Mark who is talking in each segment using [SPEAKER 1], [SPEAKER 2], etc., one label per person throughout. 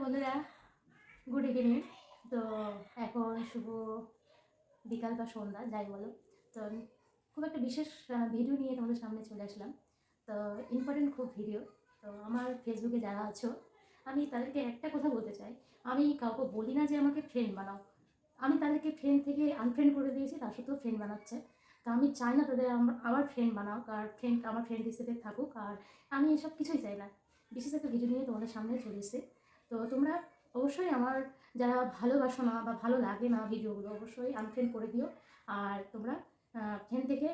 [SPEAKER 1] বন্ধুরা, good evening. তো এখন শুভ বিকাল বা সন্ধ্যা যাই বলো। তো খুব একটা বিশেষ ভিডিও নিয়ে তোমাদের সামনে চলে আসলাম। তো ইম্পর্টেন্ট খুব ভিডিও। তো আমার ফেসবুকে যারা আছো, আমি তাদেরকে একটা কথা বলতে চাই। আমি কাউকে বলি না যে আমাকে ফ্রেন্ড বানাও। আমি তাদেরকে ফ্রেন্ড থেকে আনফ্রেন্ড করে দিয়েছি, তার সত্ত্বেও ফ্রেন্ড বানাচ্ছে। তো আমি চাই না তাদের আবার ফ্রেন্ড বানাও, আর ফ্রেন্ড আমার ফ্রেন্ড হিসেবে থাকুক। আর আমি এসব কিছুই চাই না। বিশেষ একটা ভিডিও নিয়ে তোমাদের সামনে চলে এসেছি। তো তোমরা অবশ্যই আমার যারা ভালোবাসো না বা ভালো লাগে না ভিডিওগুলো, অবশ্যই আনফ্রেন্ড করে দিও। আর তোমরা ফ্রেন্ড থেকে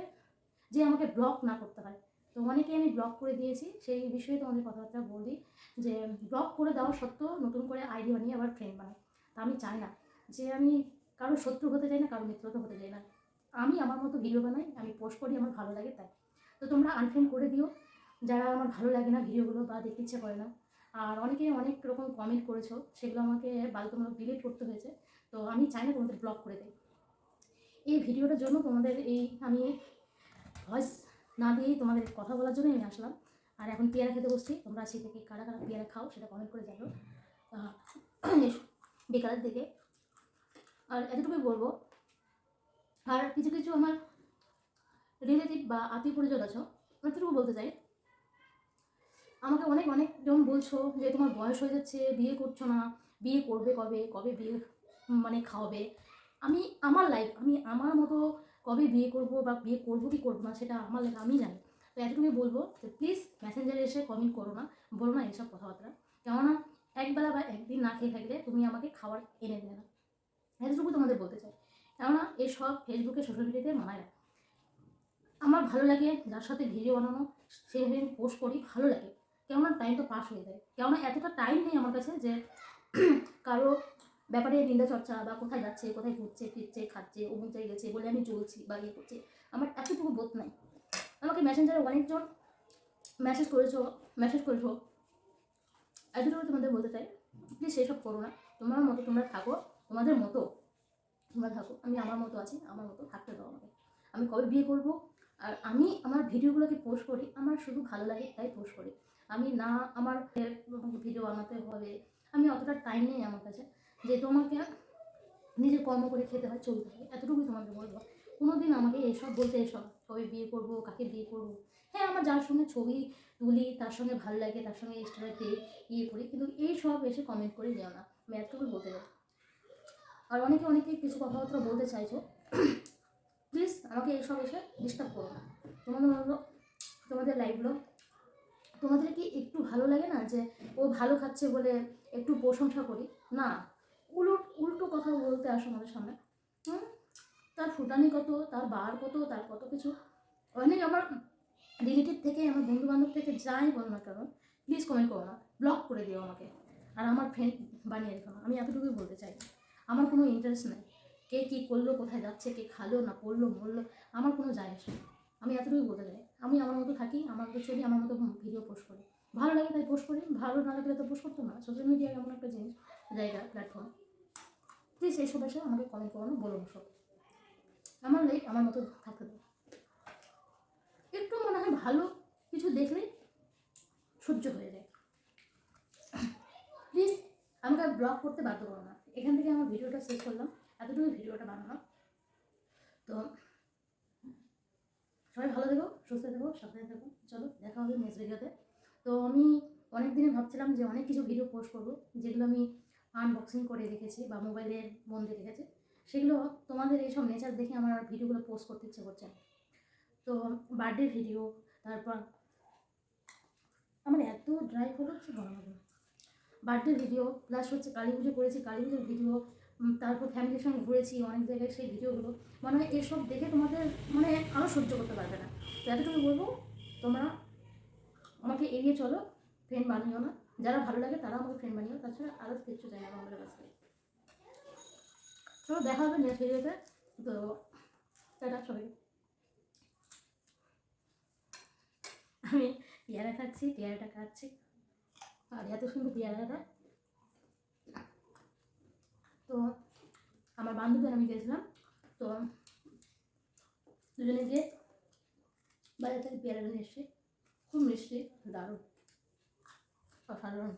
[SPEAKER 1] যে আমাকে ব্লক না করতে হয়। তো অনেকে আমি ব্লক করে দিয়েছি, সেই বিষয়ে তোমাদের কথাবার্তা বলি যে ব্লক করে দেওয়া সত্ত্বেও নতুন করে আইডি বানিয়ে আবার ফ্রেন্ড বানাই। তা আমি চাই না যে আমি কারো শত্রু হতে চাই না, কারো মিত্রতা হতে চাই না। আমি আমার মতো ভিডিও বানাই, আমি পোস্ট করি, আমার ভালো লাগে তাই। তো তোমরা আনফ্রেন্ড করে দিও যারা আমার ভালো লাগে না ভিডিওগুলো বা দেখতে ইচ্ছে করে না। আর অনেকে অনেক রকম কমেন্ট করেছো, সেগুলো আমাকে বাধ্যতামূলক ডিলিট করতে হয়েছে। তো আমি চাই না তোমাদের ব্লক করে দেয়। এই ভিডিওটার জন্য তোমাদের আমি ভয়েস না দিয়েই তোমাদের কথা বলার জন্য আমি আসলাম। আর এখন পেয়ারা খেতে বসছি। তোমরা আজকে থেকে কারা কারা পেয়ারা খাও সেটা কমেন্ট করে জানো বিকালের দিকে। আর এতটুকুই বলবো, আর কিছু কিছু আমার রিলেটিভ বা আত্মীয় পরিজন আছো, এতটুকু বলতে চাই। আমাকে অনেক জন বলছো যে তোমার বয়স হয়ে যাচ্ছে, বিয়ে করছো না, বিয়ে করবে কবে, কবে বিয়ে খাওয়াবে। আমি আমার লাইফ, আমি আমার মতো কবে বিয়ে করব বা বিয়ে করবো কি করবো না সেটা আমার লাইফ আমি জানি। তো এতটুকুই বলবো যে প্লিজ মেসেঞ্জারে এসে কমেন্ট করো না, বলো না এইসব কথাবার্তা। কেননা একবেলা বা একদিন না খেয়ে থাকলে তুমি আমাকে খাবার এনে দেবে না, এতটুকু তোমাদের বলতে চাই। কেননা এসব ফেসবুকে সোশ্যাল মিডিয়াতে মানায় না। আমার ভালো লাগে যার সাথে ভিডিও বানানো, সেভাবে আমি পোস্ট করি, ভালো লাগে। কেননা টাইমটা পাস হয়ে যায়। কেননা এতটা টাইম নেই আমার কাছে যে কারো ব্যাপারে নিন্দা চর্চা বা কোথায় যাচ্ছে, কোথায় ঘুরছে ফিরছে খাচ্ছে অমুক জায়গায় গেছে বলে আমি চলছি বা ইয়ে করছি, আমার এতটুকু বোধ নাই। আমাকে মেসেঞ্জারে অনেকজন মেসেজ করেছো, এতটুকু তোমাদের বলতে চাই প্লিজ সেসব করো না। তোমার মতো তোমরা থাকো, তোমাদের মতো তোমরা থাকো, আমি আমার মতো আছি, আমার মতো থাকতে দাও আমাকে। আমি কবে বিয়ে করব, আর আমি আমার ভিডিওগুলোকে পোস্ট করি আমার শুধু ভালো লাগে তাই পোস্ট করি। আমি না আমার ভিডিও বানাতে হবে, আমি অতটা টাইম নেই আমার কাছে যে তোমাকে নিজের কর্ম করে খেতে হয়, চলতে হয়। এতটুকুই তোমাকে বলবো। কোনোদিন আমাকে এসব বলতে এসব কবে বিয়ে করব, কাকে বিয়ে করব। হ্যাঁ, আমার যার সঙ্গে ছবি তুলি তার সঙ্গে ভালো লাগে, তার সঙ্গে স্টোরিতে ইয়ে করি, কিন্তু এই সব এসে কমেন্ট করে যেও না, আমি এতটুকুই বলতে চাই। আর অনেকে কিছু কথাবার্তা বলতে চাইছো, প্লিজ আমাকে এইসব এসে ডিস্টার্ব করো না। তোমাদের লাইভগুলো তোমাদের কি একটু ভালো লাগে না যে ও ভালো খাচ্ছে বলে একটু প্রশংসা করি? না, উল্টো কথা বলতে আসো আমাদের সামনে। তার ফুটানি কত, তার বার কত, তার কত কিছু। অনেক আমার রিলেটিভ থেকে, আমার বন্ধু বান্ধব থেকে যাই বলো না কেন, প্লিজ কমেন্ট করো না, ব্লক করে দিও আমাকে। আর আমার ফ্রেন্ড বানিয়ে রেখো না, আমি এতটুকুই বলতে চাই। আমার কোনো ইন্টারেস্ট নেই কে কী করলো, কোথায় যাচ্ছে, কে খালো না পড়লো মরলো, আমার কোনো যায় আসে না। আমি এতটুকুই বলতে চাই। আমি আমার মতো থাকি, আমার মতো চলি, আমার মতো ভিডিও পোস্ট করি, ভালো লাগে তাই পোস্ট করি, ভালো না লাগলে তো পোস্ট করতো না। সোশ্যাল মিডিয়া এমন একটা জিনিস, জায়গা, প্ল্যাটফর্ম। প্লিজ এইসব এসে আমাকে কমেন্ট করো না, বলো না সব। আমার লাইফ আমার মতো থাকতে দেবো। একটু মনে হয় ভালো কিছু দেখলে সহ্য হয়ে যায়। প্লিজ আমাকে ব্লগ করতে বাধ্য করো না। এখান থেকে আমার ভিডিওটা শেষ করলাম, এতটুকু ভিডিওটা বানানো। তো সবাই ভালো থেকো, সুস্থ থেকো, সাবধানে থেকো। চলো দেখা হবে নেক্সট ভিডিওতে। তো আমি অনেক দিনে ভাবছিলাম যে অনেক কিছু ভিডিও পোস্ট করবো, যেগুলো আমি আনবক্সিং করে রেখেছি বা মোবাইলের বন্দি রেখেছি, সেগুলো তোমাদের এইসব নেচার দেখে আমার ভিডিওগুলো পোস্ট করতে ইচ্ছে করছে। তো বার্থডে ভিডিও, তারপর আমার এত ড্রাই হলো হচ্ছে বলার মতো। বার্থডে ভিডিও প্লাস হচ্ছে কালী পুজো করেছি, কালী পুজোর ভিডিও, তারপর ফ্যামিলির সঙ্গে ঘুরেছি অনেক জায়গায়, সেই ভিডিওগুলো মনে হয় এসব দেখে তোমাদের আরও সহ্য করতে পারবে না। তো এতটুকু বলবো, তোমরা আমাকে এড়িয়ে চলো, ফ্রেন্ড বানিও না। যারা ভালো লাগে তারা আমাকে ফ্রেন্ড বানিও, তাছাড়া আরও কিচ্ছু চাই না আমাদের কাছ থেকে। চলো দেখা হবে নেক্সট ভিডিওতে। তো টাটা সবাই। আমি পেয়ারা খাচ্ছি, পেয়ারাটা খাচ্ছি, আর এত সুন্দর পেয়ারাটা। তো আমার বান্ধবী আমি গেছিলাম, তো দুজনে গিয়ে বাজার থেকে পেয়ারা নিয়ে এসেছি, খুব মিষ্টি, দারুণ, অসাধারণ।